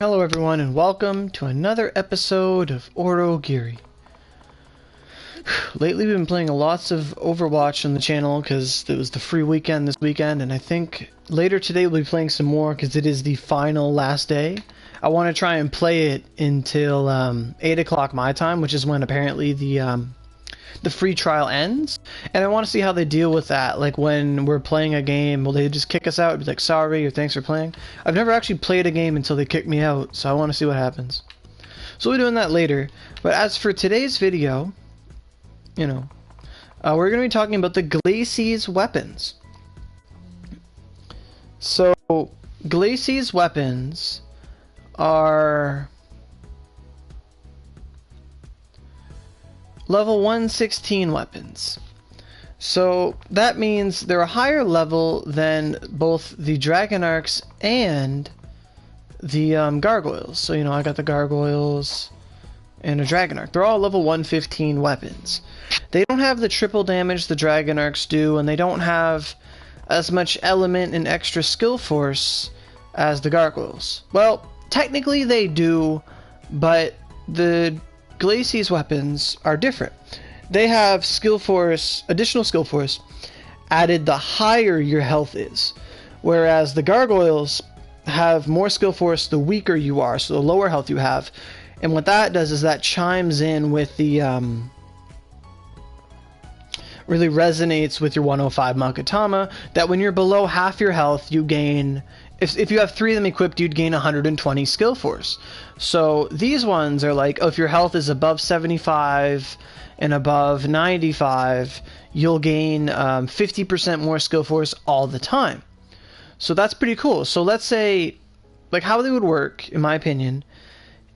Hello everyone and welcome to another episode of Aurogiri. Lately we've been playing lots of Overwatch on the channel because it was the free weekend this weekend, and I think later today we'll be playing some more because it is the final last day. I want to try and play it until 8 o'clock my time, which is when apparently the free trial ends, and I want to see how they deal with that. Like when we're playing a game, will they just kick us out and be like, sorry, or thanks for playing? I've never actually played a game until they kick me out, so I want to see what happens. So we'll be doing that later. But as for today's video, we're going to be talking about the Glacis Weapons. So Glacis Weapons are level 116 weapons. So that means they're a higher level than both the Dragonarchs and the Gargoyles. So, I got the Gargoyles and a Dragonarch. They're all level 115 weapons. They don't have the triple damage the Dragonarchs do, and they don't have as much element and extra skill force as the Gargoyles. Well, technically they do, but the Glacies weapons are different. They have skill force, additional skill force, added the higher your health is, whereas the Gargoyles have more skill force the weaker you are, so the lower health you have. And what that does is that chimes in with the really resonates with your 105 Makatama, that when you're below half your health you gain, if you have 3 of them equipped, you'd gain 120 skill force. So these ones are like, if your health is above 75 and above 95, you'll gain 50% more skill force all the time. So that's pretty cool. So let's say, like, how they would work, in my opinion,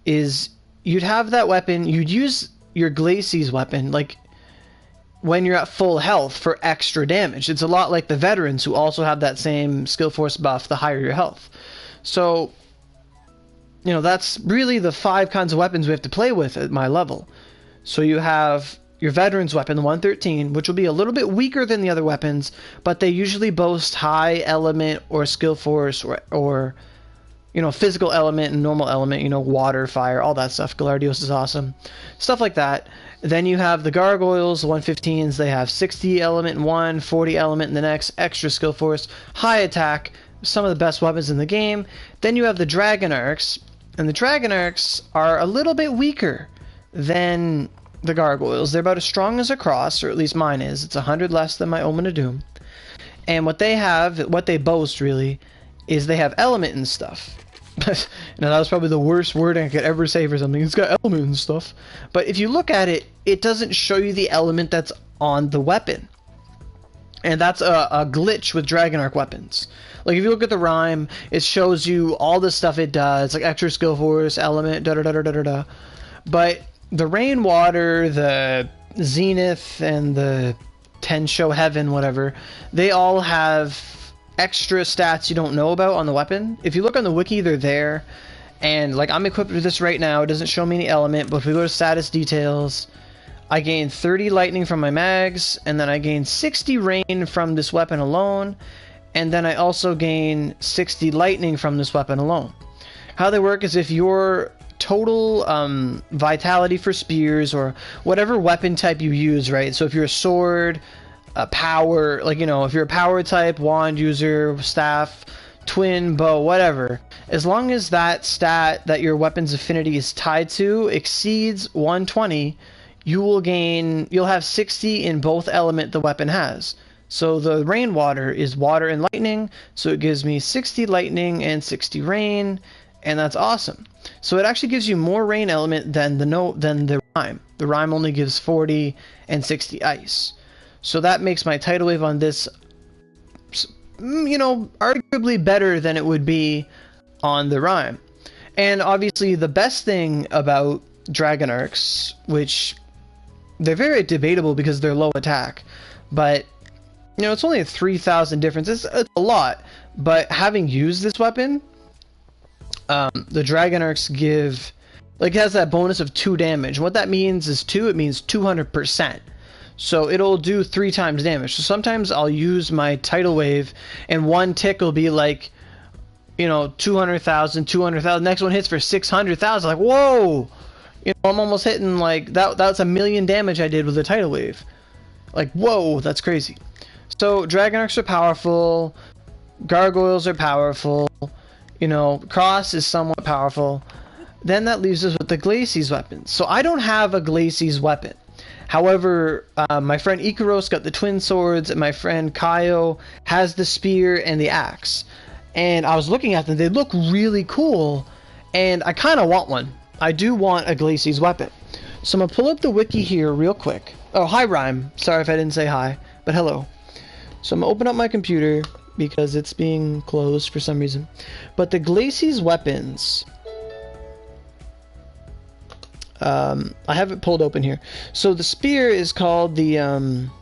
is you'd have that weapon, you'd use your Glacies weapon, like, when you're at full health for extra damage. It's a lot like the veterans who also have that same skill force buff the higher your health. So, that's really the 5 kinds of weapons we have to play with at my level. So you have your veterans weapon, the 113, which will be a little bit weaker than the other weapons, but they usually boast high element or skill force or physical element and normal element, water, fire, all that stuff. Gallardios is awesome. Stuff like that. Then you have the Gargoyles, the 115s. They have 60 element in one, 40 element in the next, extra skill force, high attack, some of the best weapons in the game. Then you have the Dragonarchs, and the Dragonarchs are a little bit weaker than the Gargoyles. They're about as strong as a cross, or at least mine is. It's 100 less than my Omen of Doom. And what they boast, really, is they have element and stuff. That was probably the worst word I could ever say for something. It's got element and stuff. But if you look at it, it doesn't show you the element that's on the weapon. And that's a glitch with Dragonarch weapons. Like, if you look at the rhyme, it shows you all the stuff it does, like extra skill force, element, da-da-da-da-da-da. But the Rainwater, the Zenith, and the Tensho Heaven, whatever, they all have extra stats you don't know about on the weapon. If you look on the wiki, they're there, and like, I'm equipped with this right now. It doesn't show me any element, but if we go to status details, I gain 30 lightning from my mags, and then I gain 60 rain from this weapon alone, and then I also gain 60 lightning from this weapon alone. How they work is if your total vitality for spears or whatever weapon type you use, right? So if you're a sword, a power, like, if you're a power type, wand user, staff, twin, bow, whatever, as long as that stat that your weapon's affinity is tied to exceeds 120, you'll have 60 in both element the weapon has. So the Rainwater is water and lightning, so it gives me 60 lightning and 60 rain, and that's awesome. So it actually gives you more rain element than the rhyme. The rhyme only gives 40 and 60 ice. So that makes my tidal wave on this, arguably better than it would be on the rhyme. And obviously the best thing about Dragonarchs, which they're very debatable because they're low attack, but it's only a 3,000 difference. It's a lot, but having used this weapon, the Dragonarchs give, like, it has that bonus of 2 damage. What that means is it means 200%. So it'll do 3 times damage. So sometimes I'll use my tidal wave and one tick will be like you know, 200,000, 200,000. Next one hits for 600,000. Like, whoa! You know, I'm almost hitting like that. That's 1,000,000 damage I did with the tidal wave. Like, whoa, that's crazy. So Dragon Arcs are powerful. Gargoyles are powerful. You know, Cross is somewhat powerful. Then that leaves us with the Glacies weapons. So I don't have a Glacies weapon. However, my friend Ikaros got the twin swords, and my friend Kaio has the spear and the axe. And I was looking at them; they look really cool, and I kind of want one. I do want a Glacies weapon. So I'm gonna pull up the wiki here real quick. Oh, hi Rhyme. Sorry if I didn't say hi, but hello. So I'm gonna open up my computer because it's being closed for some reason. But the Glacies weapons. I have it pulled open here. So the spear is called the,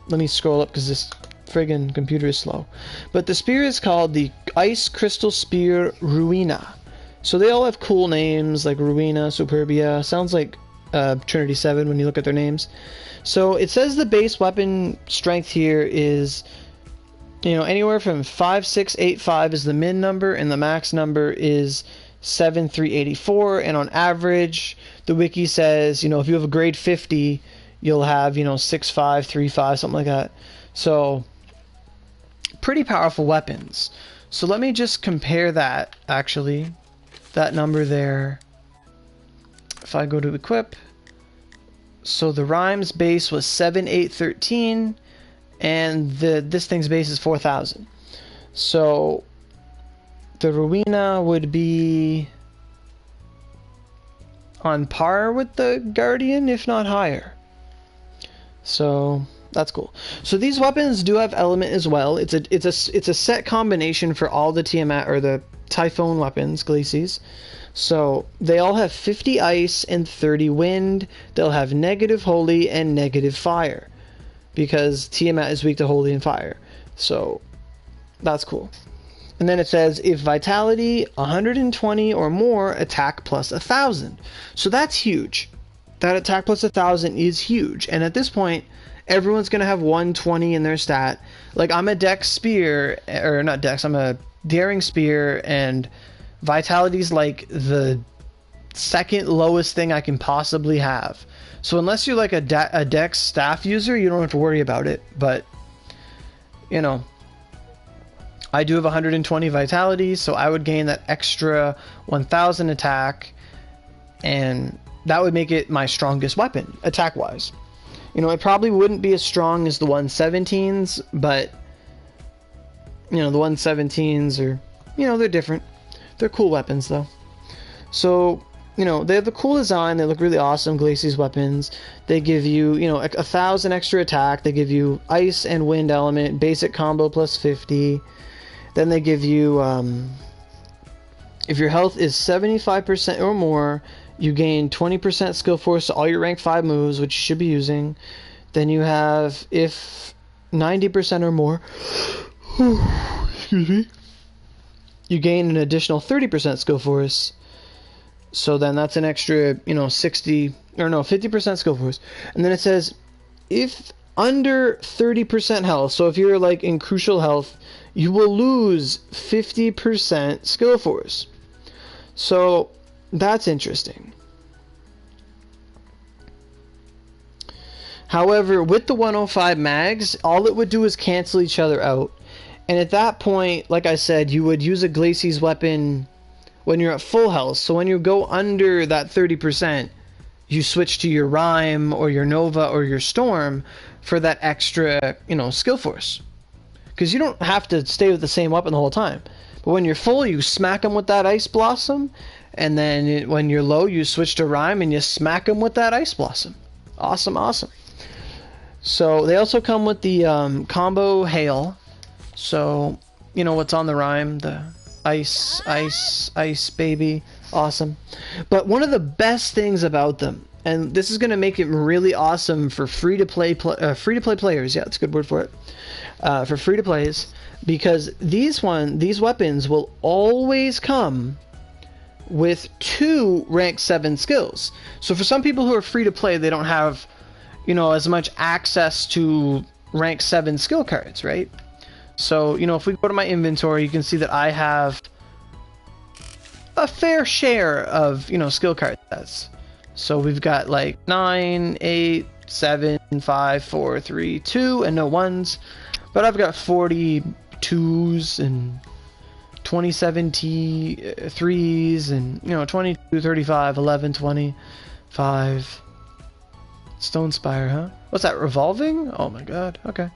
let me scroll up because this friggin' computer is slow. But the spear is called the Ice Crystal Spear Ruina. So they all have cool names like Ruina, Superbia. Sounds like Trinity 7 when you look at their names. So it says the base weapon strength here is, you know, anywhere from 5685 is the min number, and the max number is 7384. And on average, the wiki says, you know, if you have a grade 50, you'll have, you know, 6535, something like that. So pretty powerful weapons. So let me just compare that, actually, that number there. If I go to equip, so the Rhyme's base was 7813, and this thing's base is 4000. So the Ruina would be on par with the Guardian, if not higher. So that's cool. So these weapons do have element as well. It's a set combination for all the Tiamat or the Typhon weapons, Glacies. So they all have 50 ice and 30 wind. They'll have negative holy and negative fire, because Tiamat is weak to holy and fire. So that's cool. And then it says, if vitality 120 or more, attack plus 1,000. So that's huge. That attack plus 1,000 is huge. And at this point, everyone's going to have 120 in their stat. Like, I'm a Dex Spear, or not Dex, I'm a Daring Spear, and vitality's like the second lowest thing I can possibly have. So unless you're like a Dex staff user, you don't have to worry about it. But, you know, I do have 120 vitality, so I would gain that extra 1,000 attack, and that would make it my strongest weapon, attack-wise. You know, it probably wouldn't be as strong as the 117s, but, you know, the 117s are, you know, they're different. They're cool weapons, though. So, you know, they have the cool design. They look really awesome, Glacies weapons. They give you, you know, 1,000 extra attack. They give you ice and wind element, basic combo plus 50. Then they give you, if your health is 75% or more, you gain 20% skill force to all your rank 5 moves, which you should be using. Then you have, if 90% or more, excuse me, you gain an additional 30% skill force. So then that's an extra, you know, 50% skill force. And then it says, if under 30% health, so if you're like in crucial health, you will lose 50% skill force. So that's interesting. However, with the 105 mags, all it would do is cancel each other out. And at that point, like I said, you would use a Glacies weapon when you're at full health. So when you go under that 30%, you switch to your Rhyme or your Nova or your Storm for that extra, you know, skill force. Because you don't have to stay with the same weapon the whole time. But when you're full, you smack them with that Ice Blossom. And then when you're low, you switch to Rhyme and you smack them with that Ice Blossom. Awesome, awesome. So they also come with the combo Hail. So, you know what's on the Rhyme? The ice, ice, ice, baby. Awesome. But one of the best things about them, and this is going to make it really awesome for free-to-play players. Yeah, that's a good word for it. For free-to-plays, because these weapons will always come with 2 rank 7 skills. So for some people who are free-to-play, they don't have, you know, as much access to rank 7 skill cards, right? So, you know, if we go to my inventory, you can see that I have a fair share of, you know, skill card sets. So we've got like 9, 8, 7, 5, 4, 3, 2, and no 1s. But I've got 42s and 27 3s and, you know, 22, 35, 11, 20, 5. Stone Spire, huh? What's that, revolving? Oh my god, okay.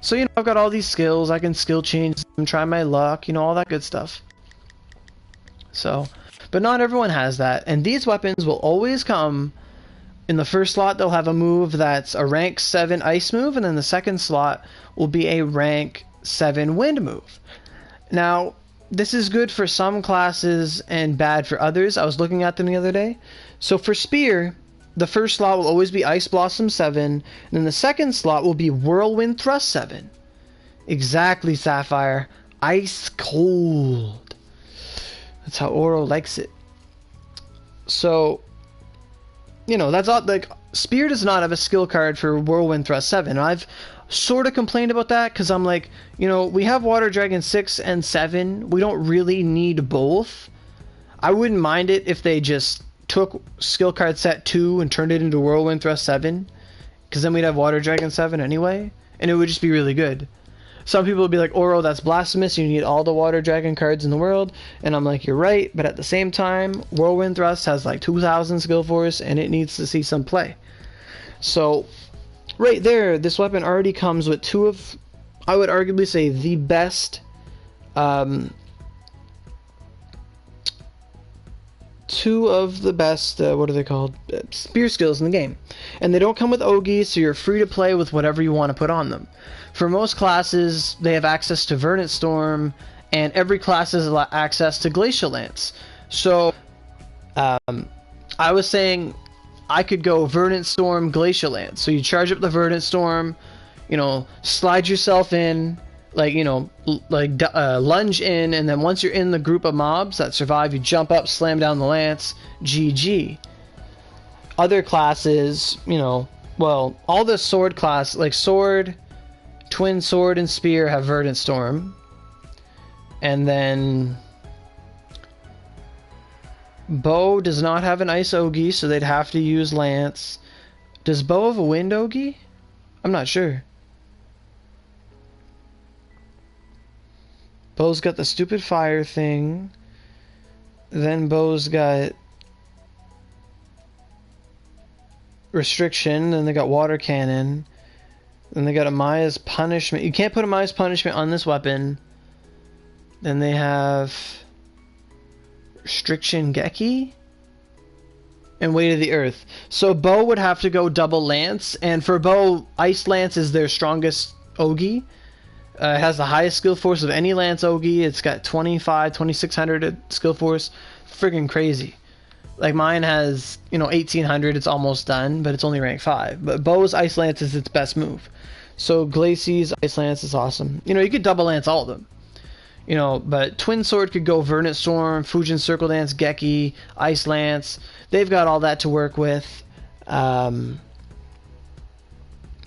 So, you know, I've got all these skills. I can skill change them, try my luck, you know, all that good stuff. So, but not everyone has that. And these weapons will always come in the first slot. They'll have a move that's a rank 7 ice move, and then the second slot will be a rank 7 wind move. Now, this is good for some classes and bad for others. I was looking at them the other day. So for Spear, the first slot will always be Ice Blossom 7, and then the second slot will be Whirlwind Thrust 7. Exactly, Sapphire. Ice cold. That's how Oro likes it. So, you know, that's all. Like, Spear does not have a skill card for Whirlwind Thrust 7. I've sort of complained about that because I'm like, you know, we have Water Dragon 6 and 7. We don't really need both. I wouldn't mind it if they just took skill card set 2 and turned it into Whirlwind Thrust 7, because then we'd have Water Dragon 7 anyway, and it would just be really good. Some people would be like, Oro, that's blasphemous, you need all the Water Dragon cards in the world, and I'm like, you're right, but at the same time, Whirlwind Thrust has like 2,000 skill force, and it needs to see some play. So, right there, this weapon already comes with 2 of, I would arguably say, the best, 2 of the best, what are they called? Spear skills in the game. And they don't come with Ogi, so you're free to play with whatever you want to put on them. For most classes, they have access to Verdant Storm, and every class has access to Glacial Lance. So, I was saying I could go Verdant Storm, Glacial Lance. So you charge up the Verdant Storm, you know, slide yourself in, like, you know, like lunge in, and then once you're in the group of mobs that survive, you jump up, slam down the lance, GG. Other classes, you know, well, all the sword class, like sword, twin sword, and spear have Verdant Storm. And then bow does not have an ice Ogi, so they'd have to use lance. Does bow have a wind Ogi? I'm not sure. Bow's got the stupid fire thing. Then Bow's got restriction. Then they got water cannon. Then they got Amaya's punishment. You can't put Amaya's punishment on this weapon. Then they have restriction Geki and weight of the earth. So Bow would have to go double lance, and for Bow, ice lance is their strongest Ogi. It has the highest skill force of any Lance Ogi. It's got 2,600 skill force. Friggin' crazy. Like, mine has, you know, 1,800. It's almost done, but it's only rank 5. But Bow's Ice Lance is its best move. So Glacies Ice Lance is awesome. You know, you could double lance all of them. You know, but Twin Sword could go Verdant Storm, Fujin Circle Dance, Geki, Ice Lance. They've got all that to work with. You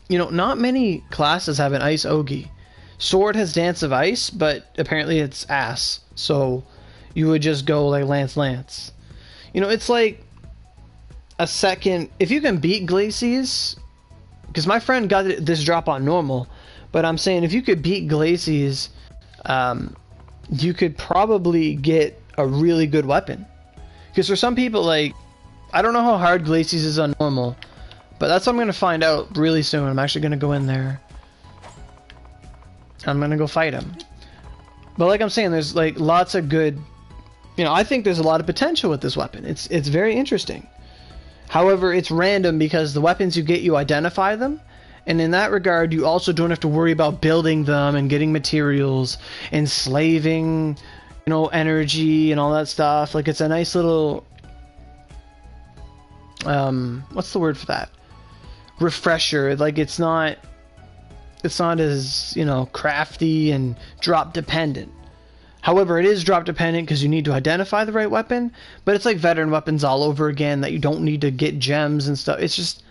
know, not many classes have an Ice Ogi. Sword has Dance of Ice, but apparently it's ass. So you would just go like Lance. You know, it's like a second. If you can beat Glacies, because my friend got this drop on normal, but I'm saying if you could beat Glacies, you could probably get a really good weapon. Because for some people, like, I don't know how hard Glacies is on normal, but that's what I'm going to find out really soon. I'm actually going to go in there. I'm gonna go fight him. But like I'm saying, there's like lots of good, you know, I think there's a lot of potential with this weapon. It's very interesting. However, it's random because the weapons you get, you identify them, and in that regard, you also don't have to worry about building them and getting materials and slaving, you know, energy and all that stuff. Like, it's a nice little, what's the word for that? Refresher. Like, it's not as, you know, crafty and drop dependent. However, it is drop dependent because you need to identify the right weapon, but it's like veteran weapons all over again that you don't need to get gems and stuff. It's just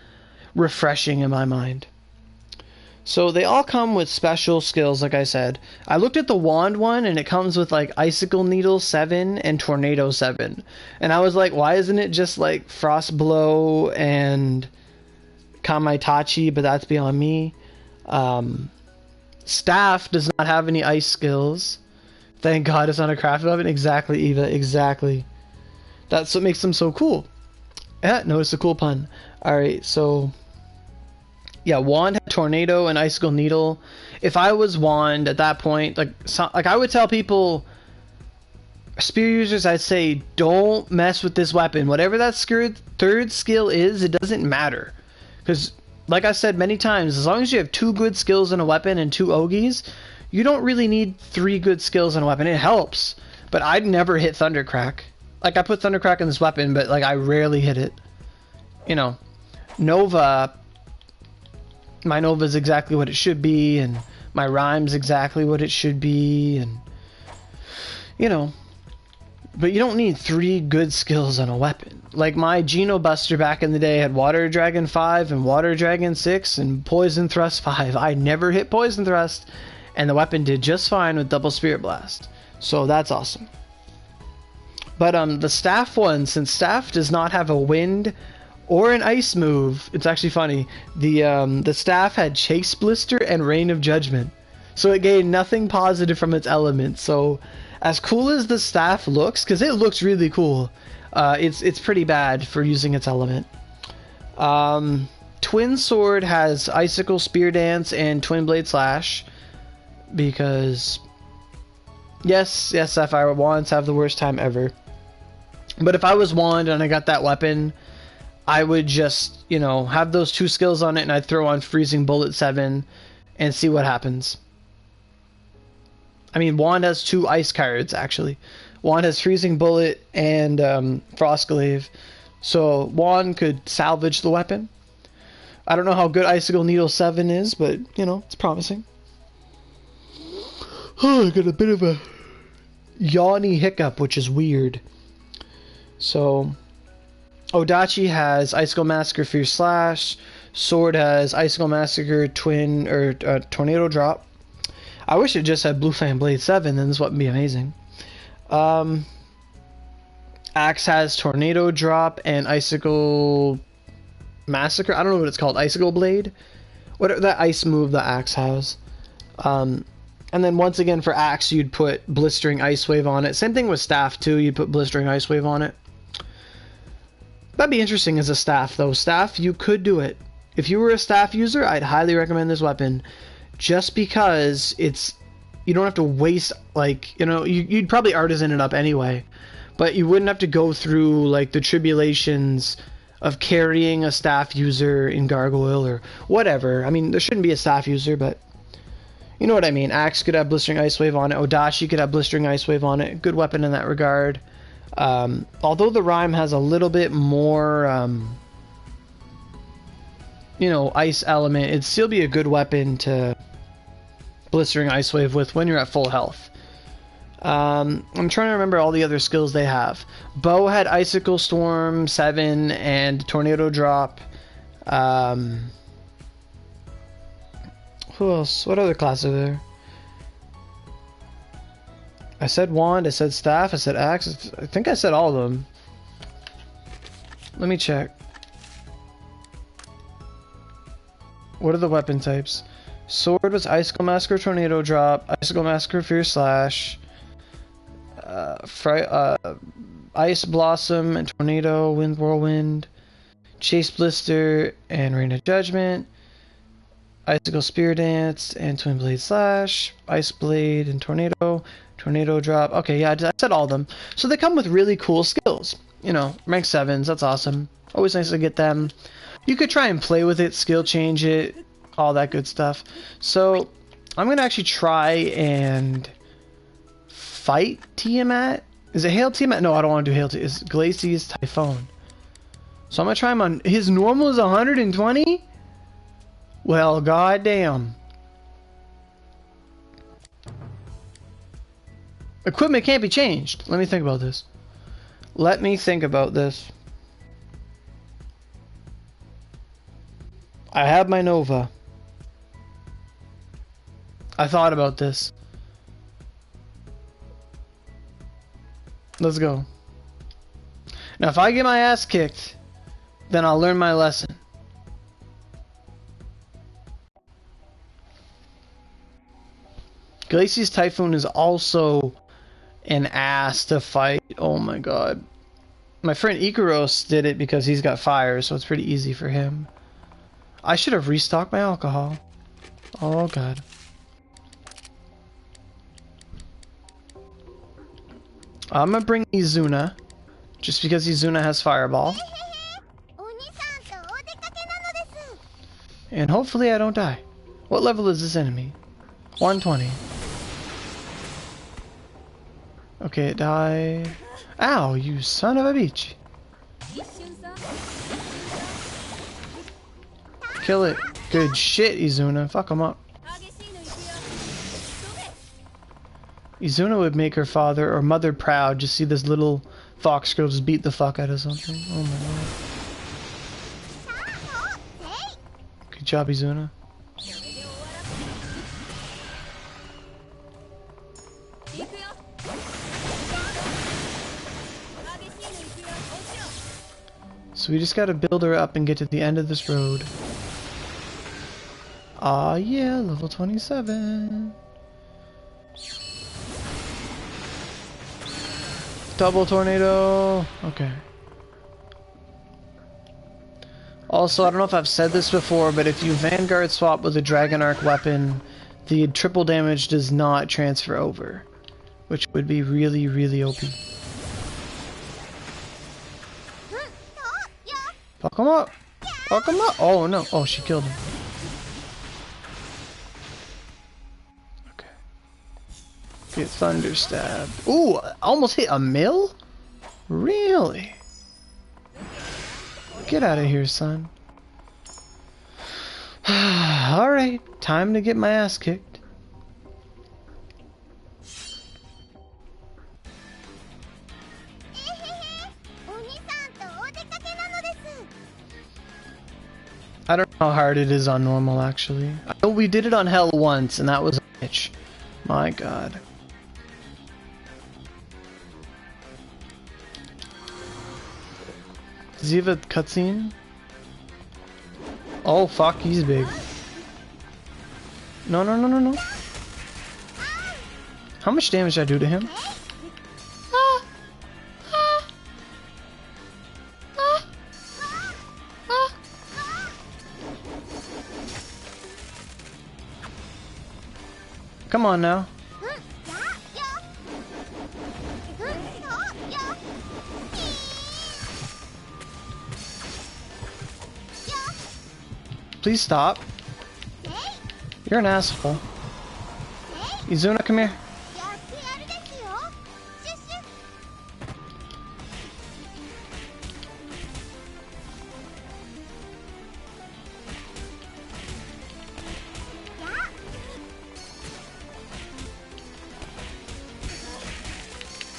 refreshing in my mind. So they all come with special skills, like I said. I looked at the wand one, and it comes with like Icicle Needle 7 and Tornado 7. And I was like, why isn't it just like Frost Blow and Kamaitachi? But that's beyond me. Staff does not have any ice skills. Thank God it's not a crafted weapon. Exactly, Eva, exactly. That's what makes them so cool. Yeah, notice the cool pun. Alright, so... yeah, Wand had Tornado and Icicle Needle. If I was Wand at that point, like I would tell people, spear users, I'd say, don't mess with this weapon. Whatever that third skill is, it doesn't matter. Because, like I said many times, as long as you have 2 good skills in a weapon and 2 Ogies, you don't really need 3 good skills in a weapon. It helps, but I'd never hit Thundercrack. Like, I put Thundercrack in this weapon, but, like, I rarely hit it. You know, Nova... my Nova is exactly what it should be, and my Rhyme's exactly what it should be, and you know, but you don't need 3 good skills on a weapon. Like my Geno Buster back in the day had Water Dragon 5 and Water Dragon 6 and Poison Thrust 5. I never hit Poison Thrust, and the weapon did just fine with Double Spirit Blast. So that's awesome. But the Staff one, since Staff does not have a Wind or an ice move, it's actually funny. The Staff had Chase Blister and Rain of Judgment, so it gained nothing positive from its element. So, as cool as the Staff looks, because it looks really cool, it's pretty bad for using its element. Twin Sword has Icicle Spear Dance and Twin Blade Slash, because yes, Sapphire wands have the worst time ever. But if I was Wand and I got that weapon, I would just, you know, have those 2 skills on it, and I'd throw on Freezing Bullet 7 and see what happens. I mean, Wand has 2 ice cards, actually. Wand has Freezing Bullet and Frostglaive. So Wand could salvage the weapon. I don't know how good Icicle Needle 7 is, but, you know, it's promising. Oh, I got a bit of a yawny hiccup, which is weird. So... Odachi has Icicle Massacre, Fierce Slash. Sword has Icicle Massacre, Tornado Drop. I wish it just had Blue Flame Blade 7, then this would be amazing. Axe has Tornado Drop and Icicle Massacre. I don't know what it's called. Icicle Blade? Whatever that ice move the Axe has. And then once again for Axe, you'd put Blistering Ice Wave on it. Same thing with Staff too. You'd put Blistering Ice Wave on it. That'd be interesting as a Staff, though. Staff, you could do it. If you were a Staff user, I'd highly recommend this weapon. Just because it's... you don't have to waste, like... you know, you'd probably artisan it up anyway. But you wouldn't have to go through, like, the tribulations of carrying a Staff user in Gargoyle or whatever. I mean, there shouldn't be a Staff user, but... you know what I mean. Axe could have Blistering Ice Wave on it. Odachi could have Blistering Ice Wave on it. Good weapon in that regard. Although the Rhyme has a little bit more, you know, ice element, it'd still be a good weapon to Blistering Ice Wave with when you're at full health. I'm trying to remember all the other skills they have. Bow had Icicle Storm 7 and Tornado Drop. Who else? What other classes are there? I said Wand, I said Staff, I said Axe. I think I said all of them. Let me check. What are the weapon types? Sword was Icicle Massacre, Tornado Drop, Icicle Massacre, Fierce Slash, Ice Blossom and Tornado, Wind Whirlwind, Chase Blister and Rain of Judgment, Icicle Spear Dance and Twin Blade Slash, Ice Blade and Tornado, Tornado Drop. Okay, yeah, I said all of them. So they come with really cool skills. You know, rank 7s, that's awesome. Always nice to get them. You could try and play with it, skill change it, all that good stuff. So I'm going to actually try and fight Tiamat. Is it Hail Tiamat? No, I don't want to do Hail Tiamat. It's Glacies Typhoon. So I'm going to try him on... his normal is 120? Well, goddamn. Equipment can't be changed. Let me think about this. Let me think about this. I have my Nova. I thought about this. Let's go. Now, if I get my ass kicked, then I'll learn my lesson. Glacies Typhoon is also an ass to fight. Oh my god. My friend Ikaros did it because he's got fire, so it's pretty easy for him. I should have restocked my alcohol. Oh god. I'm gonna bring Izuna, just because Izuna has Fireball. And hopefully I don't die. What level is this enemy? 120. Okay, it died. Ow, you son of a bitch. Kill it. Good shit, Izuna. Fuck him up. Izuna would make her father or mother proud. Just see this little fox girl just beat the fuck out of something. Oh my god. Good job, Izuna. So we just gotta build her up and get to the end of this road. Aw yeah, level 27. Double tornado. Okay. Also, I don't know if I've said this before, but if you Vanguard swap with a Dragon Arc weapon, the triple damage does not transfer over, which would be really, really OP. Fuck him up! Fuck him up! Oh no! Oh, she killed him. Okay. Get thunder stabbed. Ooh! Almost hit a mill? Really? Get out of here, son. Alright, time to get my ass kicked. I don't know how hard it is on normal, actually. I know we did it on hell once, and that was a bitch. My god. Does he have a cutscene? Oh fuck, he's big. No, no, no, no, no. How much damage did I do to him? Come on now. Please stop. You're an asshole. Izuna, come here.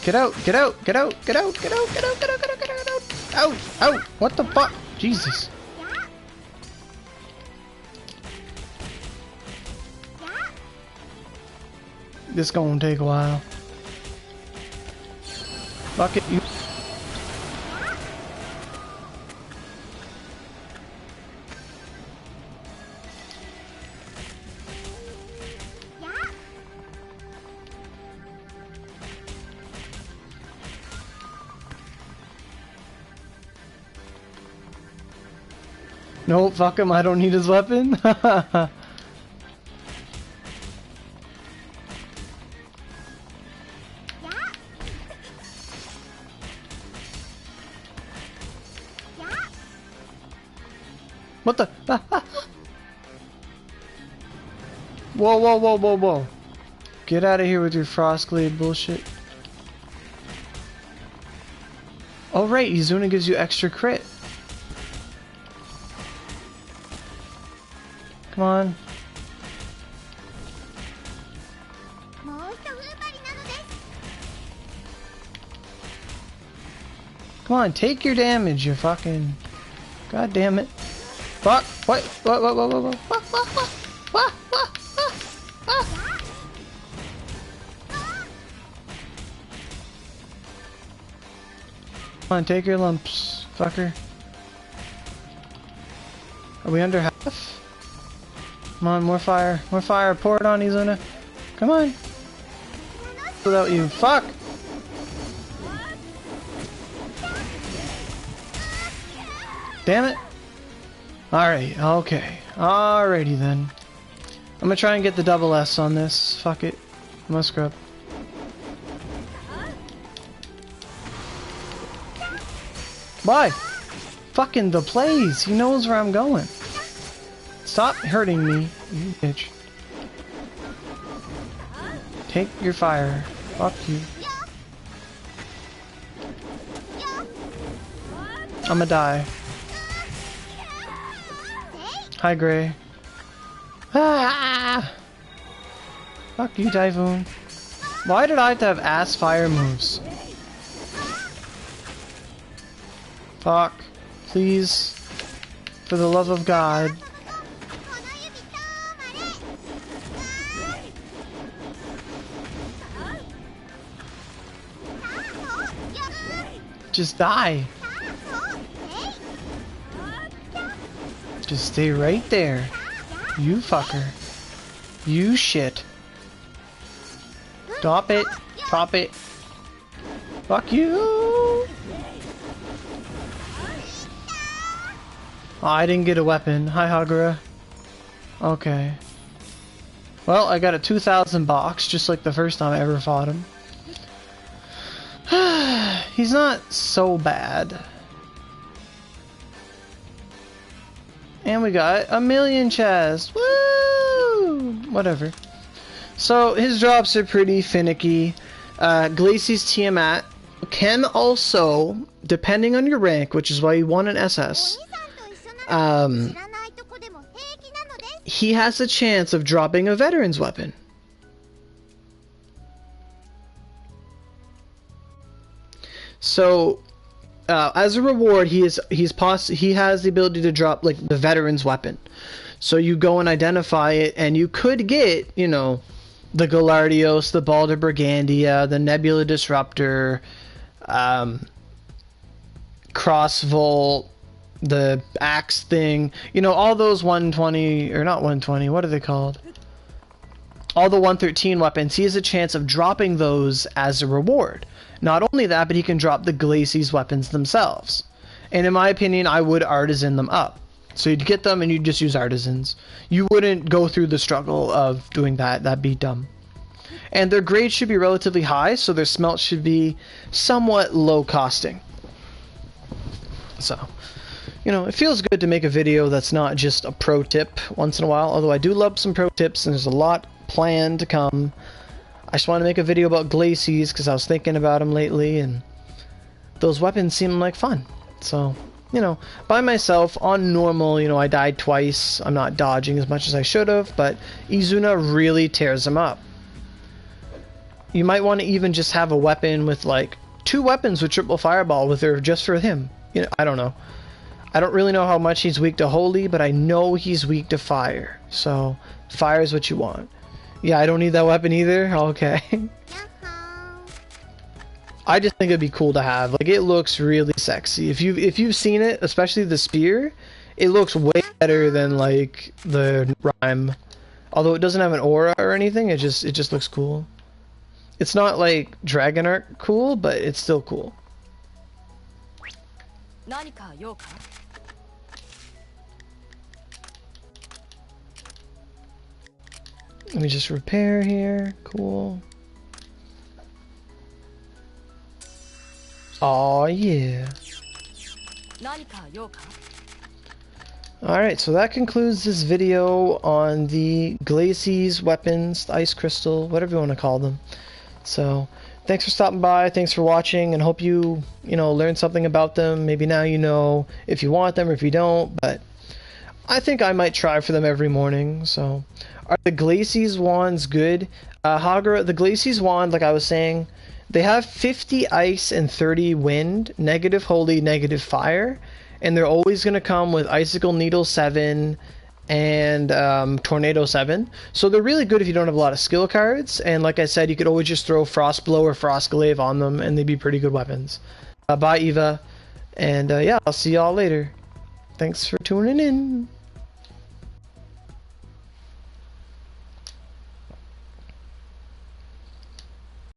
Get out, get out, get out, get out, get out, get out, get out, get out, get out, get out, out, out, what the fuck? Jesus. This gonna take a while. Fuck it, you. No, fuck him, I don't need his weapon. What the? Whoa, whoa, whoa, whoa, whoa. Get out of here with your Frostglade bullshit. Oh right, Izuna gives you extra crit. Come on. Come on, take your damage, you fucking... God damn it. Fuck! What? What? What? What? What? What? What? What? What? What? What? Come on, take your lumps, fucker. Are we under half? Come on, more fire. More fire. Pour it on, Izuna. Come on. Without you. Fuck! Damn it. Alright, okay. Alrighty then. I'm gonna try and get the double S on this. Fuck it. I'm gonna scrub. Why? Fucking the plays. He knows where I'm going. Stop hurting me, you bitch. Take your fire. Fuck you. I'ma die. Hi, Gray. Ah! Fuck you, Typhoon. Why did I have to have ass fire moves? Fuck. Please. For the love of God. Just die. Just stay right there. You fucker. You shit. Stop it. Pop it. Fuck you. Oh, I didn't get a weapon. Hi, Hagura. Okay. Well, I got a 2,000 box, just like the first time I ever fought him. He's not so bad. And we got a million chests. Woo! Whatever. So his drops are pretty finicky. Glacies Tiamat can also, depending on your rank, which is why you want an SS, he has a chance of dropping a veteran's weapon. So, as a reward, he has the ability to drop like the veteran's weapon. So you go and identify it, and you could get, you know, the Galardios, the Balder Brigandia, the Nebula Disruptor, Crossvolt, the Axe thing, you know, all those 120, or not 120, what are they called? All the 113 weapons, he has a chance of dropping those as a reward. Not only that, but he can drop the Glacies weapons themselves. And in my opinion, I would artisan them up. So you'd get them and you'd just use artisans. You wouldn't go through the struggle of doing that. That'd be dumb. And their grade should be relatively high, so their smelt should be somewhat low costing. So, you know, it feels good to make a video that's not just a pro tip once in a while, although I do love some pro tips and there's a lot planned to come. I just want to make a video about Glacies because I was thinking about them lately and those weapons seem like fun. So, you know, by myself, on normal, you know, I died twice. I'm not dodging as much as I should have, but Izuna really tears them up. You might want to even just have a weapon with like 2 weapons with triple fireball with her just for him. You know, I don't know. I don't really know how much he's weak to holy, but I know he's weak to fire. So, fire is what you want. Yeah, I don't need that weapon either. Okay. I just think it'd be cool to have. Like, it looks really sexy. If you've seen it, especially the spear, it looks way better than like the rhyme. Although it doesn't have an aura or anything, it just looks cool. It's not like Dragon Arc cool, but it's still cool. Let me just repair here. Cool. Oh yeah. Alright, so that concludes this video on the Glacies Weapons, the Ice Crystal, whatever you want to call them. So, thanks for stopping by, thanks for watching, and hope you know, learned something about them. Maybe now you know if you want them or if you don't, but I think I might try for them every morning. So, are the Glacies wands good? Hagura, the Glacies wand, like I was saying, they have 50 ice and 30 wind, negative holy, negative fire, and they're always going to come with Icicle Needle 7 and Tornado 7. So they're really good if you don't have a lot of skill cards, and like I said, you could always just throw Frostblow or Frostglaive on them, and they'd be pretty good weapons. Bye, Eva. And yeah, I'll see y'all later. Thanks for tuning in.